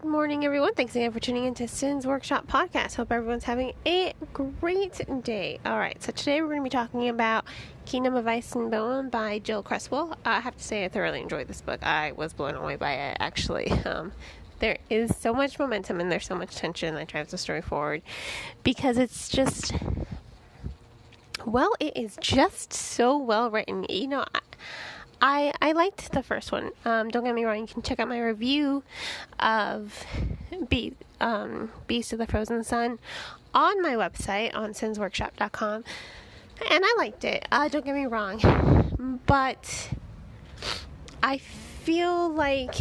Good morning, everyone. Thanks again for tuning into Sin's Workshop Podcast. Hope everyone's having a great day. All right, so today we're going to be talking about Kingdom of Ice and Bone by Jill Criswell. I have to say I thoroughly enjoyed this book. I was blown away by it, actually. There is so much momentum and there's so much tension that drives the story forward because it's just, it is just so well written. You know, I liked the first one. Don't get me wrong, you can check out my review of Beast of the Frozen Sun on my website on sinsworkshop.com, and I liked it. Don't get me wrong, but I feel like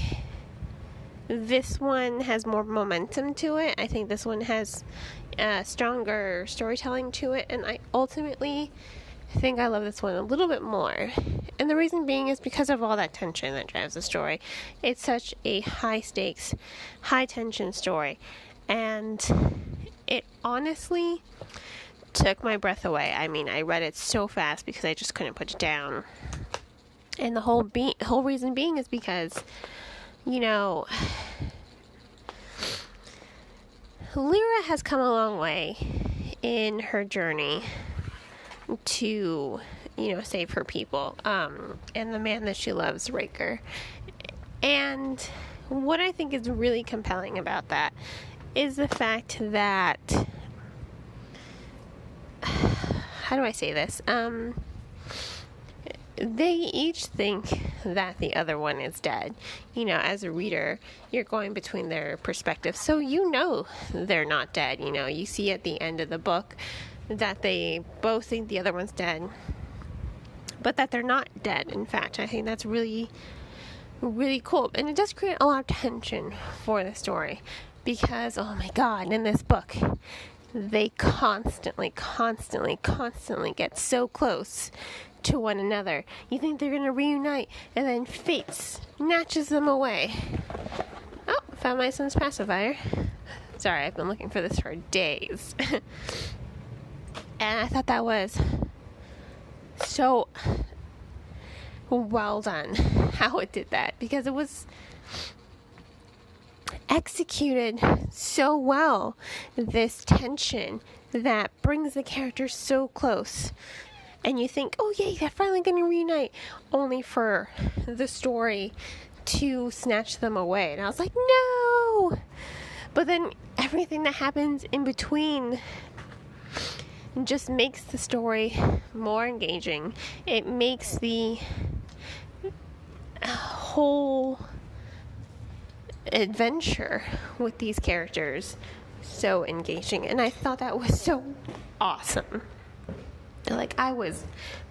this one has more momentum to it. I think this one has stronger storytelling to it, and I ultimately think I love this one a little bit more. And the reason being is because of all that tension that drives the story. It's such a high stakes, high tension story. And it honestly took my breath away. I mean, I read it so fast because I just couldn't put it down. And the whole reason being is because, you know, Lyra has come a long way in her journey to, save her people, and the man that she loves, Riker. And what I think is really compelling about that is the fact that, how do I say this? They each think that the other one is dead. You know, as a reader, you're going between their perspectives, so they're not dead. You know, you see at the end of the book that they both think the other one's dead, but that they're not dead. In fact, I think that's really, really cool. And it does create a lot of tension for the story because, oh my God, in this book, they constantly get so close to one another. You think they're going to reunite, and then fate snatches them away. Oh, found my son's pacifier. Sorry, I've been looking for this for days. And I thought that was so well done, how it did that, because it was executed so well, this tension that brings the characters so close. And you think, oh yay, they're finally going to reunite, only for the story to snatch them away. And I was like, no! But then everything that happens in between just makes the story more engaging. It makes the whole adventure with these characters so engaging. And I thought that was so awesome. Like, I was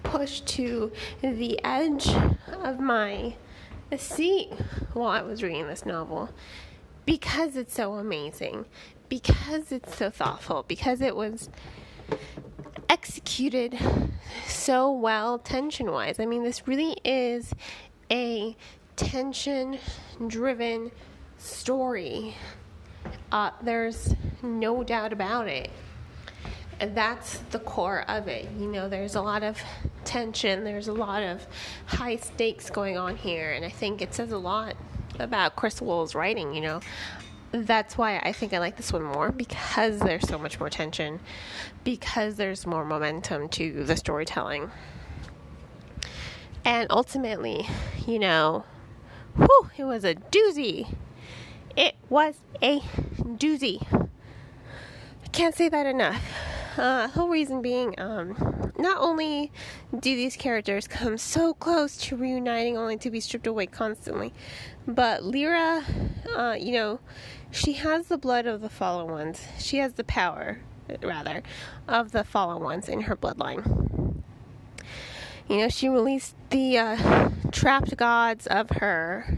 pushed to the edge of my seat while I was reading this novel because it's so amazing, because it's so thoughtful, because it was executed so well tension-wise. I mean, this really is a tension-driven story. There's no doubt about it. That's the core of it. You know, there's a lot of tension. There's a lot of high stakes going on here. And I think it says a lot about Criswell's writing, you know. That's why I think I like this one more, because there's so much more tension, because there's more momentum to the storytelling. And ultimately, it was a doozy. It was a doozy. I can't say that enough. Whole reason being, not only do these characters come so close to reuniting only to be stripped away constantly, but Lyra, she has the blood of the fallen ones. She has the power, rather, of the fallen ones in her bloodline. You know, she released the trapped gods of her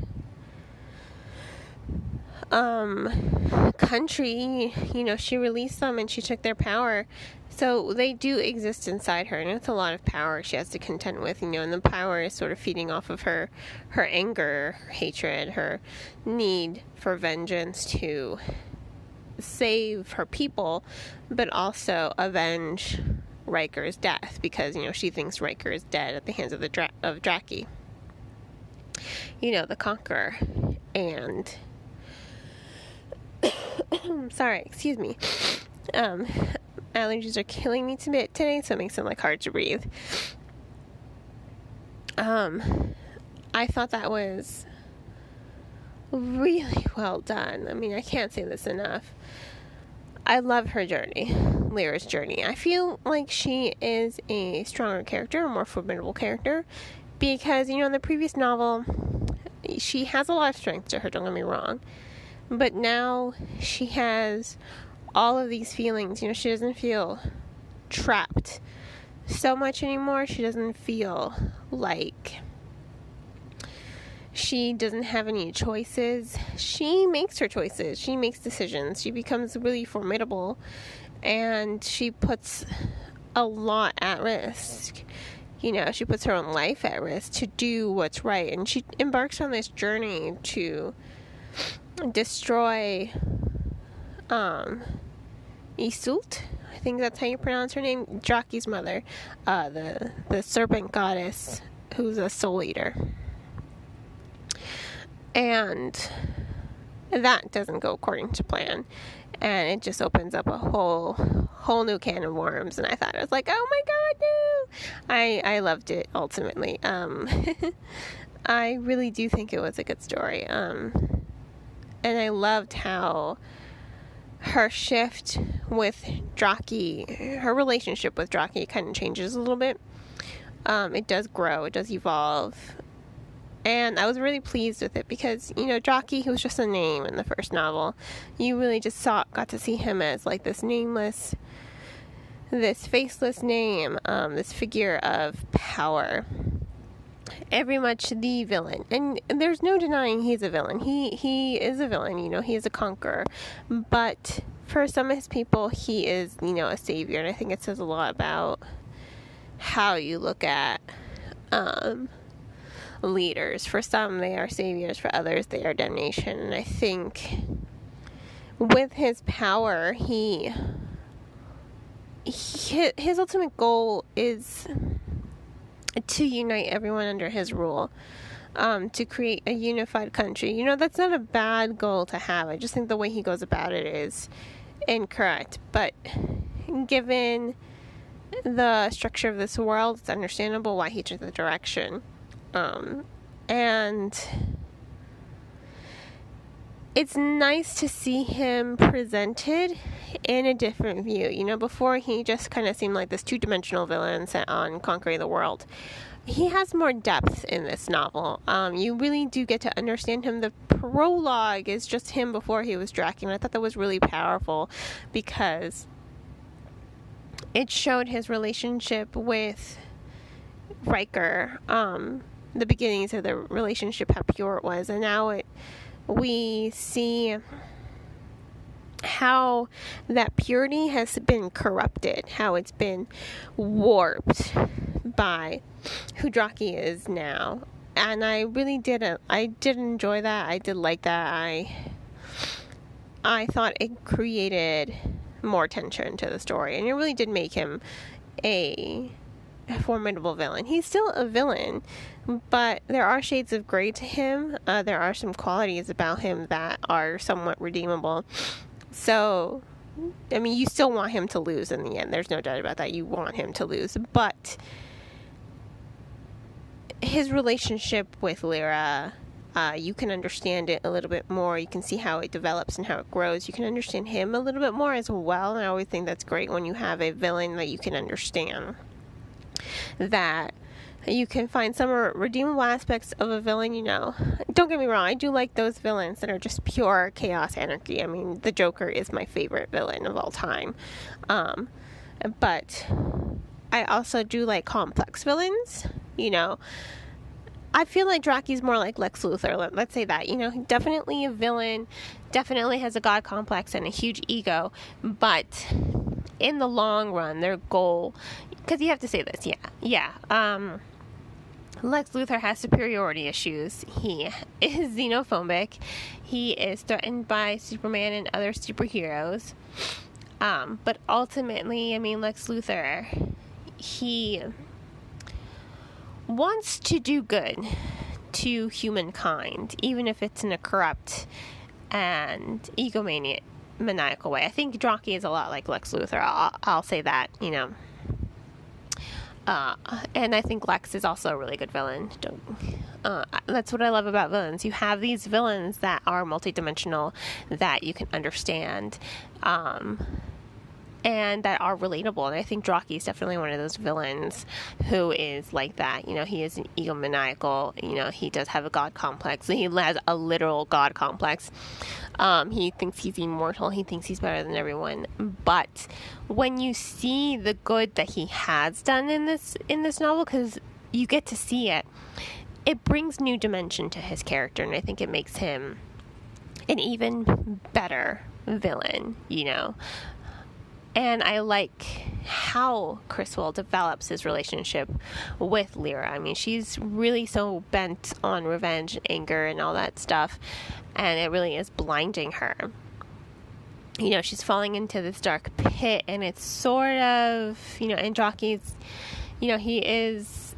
country. You know, she released them and she took their power. So they do exist inside her, and it's a lot of power she has to contend with, and the power is sort of feeding off of her anger, her hatred, her need for vengeance to save her people, but also avenge Riker's death, because, she thinks Riker is dead at the hands of Draki, the Conqueror. And Sorry, excuse me. Allergies are killing me today, so it makes it hard to breathe. I thought that was really well done. I mean, I can't say this enough. I love her journey, Lyra's journey. I feel like she is a stronger character, a more formidable character, because, in the previous novel, she has a lot of strength to her, don't get me wrong, but now she has all of these feelings. She doesn't feel trapped so much anymore. She doesn't feel like she doesn't have any choices. She makes her choices. She makes decisions. She becomes really formidable, and she puts a lot at risk. She puts her own life at risk to do what's right, and she embarks on this journey to destroy Iseult. I think that's how you pronounce her name. Draki's mother, the serpent goddess who's a soul eater. And that doesn't go according to plan, and it just opens up a whole new can of worms. And I thought, it was like, oh my god, no! I loved it ultimately. I really do think it was a good story. And I loved how her shift with Draki, her relationship with Draki kind of changes a little bit. It does grow, it does evolve. And I was really pleased with it because, Draki, who was just a name in the first novel, you really just got to see him as this nameless, this faceless name, this figure of power. Very much the villain. And there's no denying he's a villain. He is a villain, he is a conqueror. But for some of his people, he is, a savior. And I think it says a lot about how you look at leaders. For some, they are saviors. For others, they are damnation. And I think with his power, his ultimate goal is to unite everyone under his rule, to create a unified country. That's not a bad goal to have. I just think the way he goes about it is incorrect. But given the structure of this world, it's understandable why he took the direction. And it's nice to see him presented in a different view. Before he just kind of seemed like this two-dimensional villain set on conquering the world. He has more depth in this novel. You really do get to understand him. The prologue is just him before he was Draki, and I thought that was really powerful because it showed his relationship with Riker, the beginnings of the relationship, how pure it was, and now we see how that purity has been corrupted, how it's been warped by who Draki is now. And I really did enjoy that. I did like that. I thought it created more tension to the story, and it really did make him a formidable villain. He's still a villain, but there are shades of gray to him. There are some qualities about him that are somewhat redeemable. So, I mean, you still want him to lose in the end. There's no doubt about that. You want him to lose. But his relationship with Lyra, you can understand it a little bit more. You can see how it develops and how it grows. You can understand him a little bit more as well. And I always think that's great when you have a villain that you can understand. That you can find some redeemable aspects of a villain, Don't get me wrong, I do like those villains that are just pure chaos anarchy. I mean, the Joker is my favorite villain of all time. But I also do like complex villains, I feel like Draki's more like Lex Luthor, let's say that, definitely a villain, definitely has a god complex and a huge ego, but in the long run, their goal, because you have to say this, Lex Luthor has superiority issues. He is xenophobic. He is threatened by Superman and other superheroes. But ultimately, I mean, Lex Luthor, he wants to do good to humankind, even if it's in a corrupt and egomaniac maniacal way. I think Drocky is a lot like Lex Luthor. I'll say that, and I think Lex is also a really good villain. That's what I love about villains. You have these villains that are multidimensional, that you can understand, and that are relatable. And I think Drocky is definitely one of those villains who is like that. He is an egomaniacal. He does have a god complex. He has a literal god complex. He thinks he's immortal. He thinks he's better than everyone. But when you see the good that he has done in this novel, because you get to see it, it brings new dimension to his character, and I think it makes him an even better villain, And I like how Criswell develops his relationship with Lyra. I mean, she's really so bent on revenge and anger and all that stuff, and it really is blinding her. She's falling into this dark pit, and it's sort of, and Drocky's, he is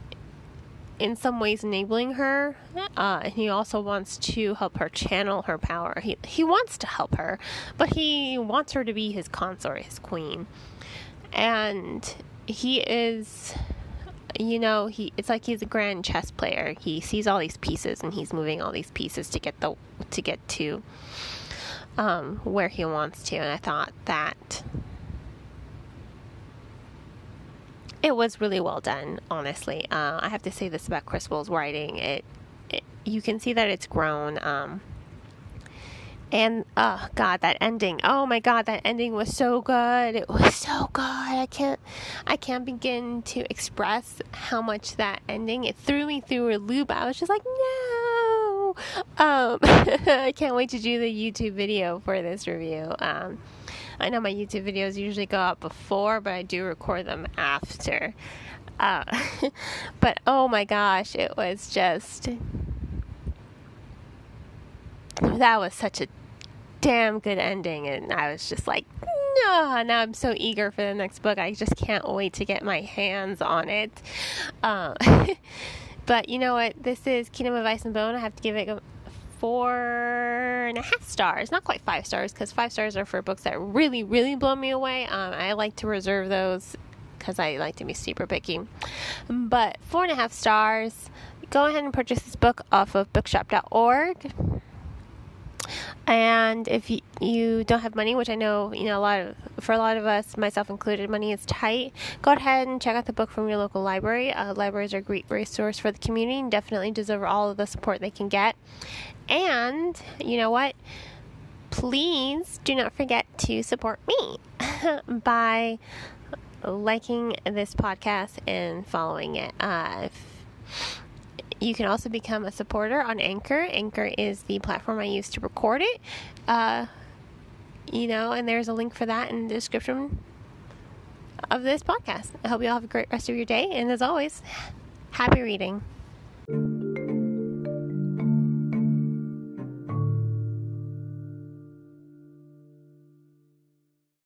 in some ways enabling her, and he also wants to help her channel her power. He wants to help her, but he wants her to be his consort, his queen. And he is, it's like he's a grand chess player. He sees all these pieces, and he's moving all these pieces to get to where he wants to. And I thought that it was really well done, honestly. I have to say this about Criswell's writing. You can see that it's grown. And, God, that ending. Oh, my God, that ending was so good. It was so good. I can't begin to express how much that ending, it threw me through a loop. I was just like, no. I can't wait to do the YouTube video for this review. I know my YouTube videos usually go up before, but I do record them after. But oh my gosh, it was just, that was such a damn good ending, and I was just like, no, now I'm so eager for the next book. I just can't wait to get my hands on it. But you know what? This is Kingdom of Ice and Bone. I have to give it 4.5 stars. Not quite 5 stars, because 5 stars are for books that really, really blow me away. I like to reserve those because I like to be super picky. But 4.5 stars. Go ahead and purchase this book off of bookshop.org. And if you don't have money, which I know, for a lot of us, myself included, money is tight, go ahead and check out the book from your local library. Libraries are a great resource for the community and definitely deserve all of the support they can get. And you know what? Please do not forget to support me by liking this podcast and following it. You can also become a supporter on Anchor. Anchor is the platform I use to record it. And there's a link for that in the description of this podcast. I hope you all have a great rest of your day. And as always, happy reading.